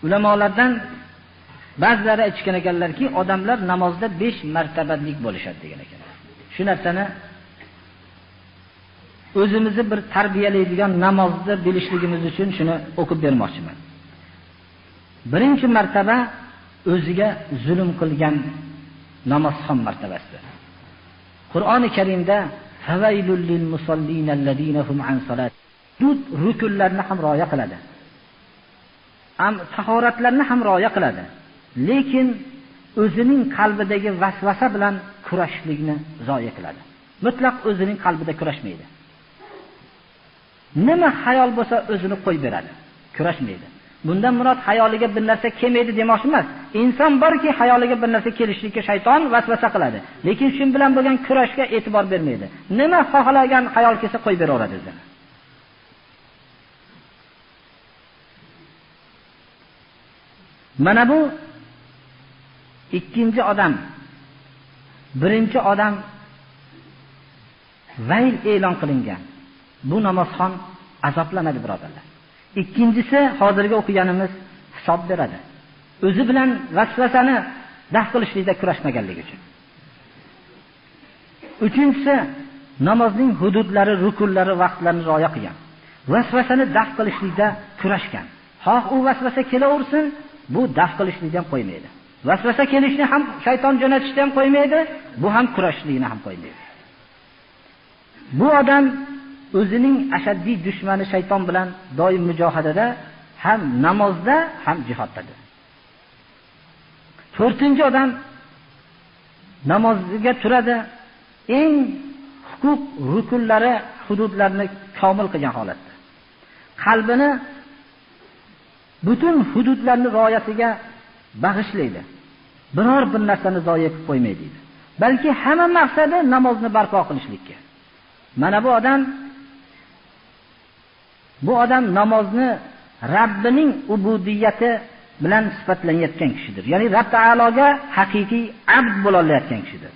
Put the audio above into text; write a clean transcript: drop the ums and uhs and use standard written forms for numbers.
Ulamolardan ba'zilari aytgan ekanlarki, odamlar namozda 5 martabalik bo'lishadi degan ekanlar. Shu narsani o'zimizni bir tarbiyalaydigan namozni bilishligimiz uchun shuni o'qib bermoqchiman. Birinchi martaba o'ziga zulm qilgan namozxon martabasi. Qur'oni Karimda favaylul lil musallin alladina hum an salat rukunlarni ham rioya qiladi. Tahoratlarni ham rioya qiladi. Lekin o'zining qalbidagi vasvasa bilan kurashlikni zoya qiladi. Mutlaq o'zining qalbida kurashmaydi. Nima xayol bo'lsa o'zini qo'yib beradi, kurashmaydi. Bundan murod hayoliga bir narsa kelmaydi demoqchi emas. Inson borki, hayoliga bir narsa kelishlikka shayton vasvasa qiladi. Lekin shu bilan bo'lgan kurashga e'tibor bermaydi. Nima xohlagan xayol kelsa qo'yib beraveradi o'zini. Mana bu ikkinchi odam. Birinchi odam vayl e'lon qilingan. Bu namozxon azoblanadi, birodarlar. Ikkinchisi hozirgi o'qiganimiz hisob beradi. O'zi bilan vasvasani daf qilishlikda kurashmaganligi uchun. Uchinchisi namozning hududlari, rukunlari, vaqtlarini rioya qilgan. Vasvasani daf qilishlikda kurashgan. Xoh u vasvasa kelaversin, bu daf qilishlikdan qo'ymaydi. Vasvasa kelishni ham shayton jo'natishdan ham qo'ymaydi, bu ham kurashlikni ham qo'ymaydi. Bu odam o'zining ashaddiy dushmani shayton bilan doim mujohadada, ham namozda, ham jihoddadir. To'rtinchi odam namozga turadi, eng huquq rukunlari, hududlarini komil qilgan holatda. Qalbini butun hududlarning rioyasiga bag'ishlaydi. Biror bir narsani zoya qilib qo'ymaydi deydi. Balki hamma maqsadi namozni barpo qilishlikka. Mana bu odam namozni Rabbining ubudiyati bilan sifatlanayotgan kishidir. Ya'ni Rabb taologa haqiqiy abd bo'la olayotgan kishidir.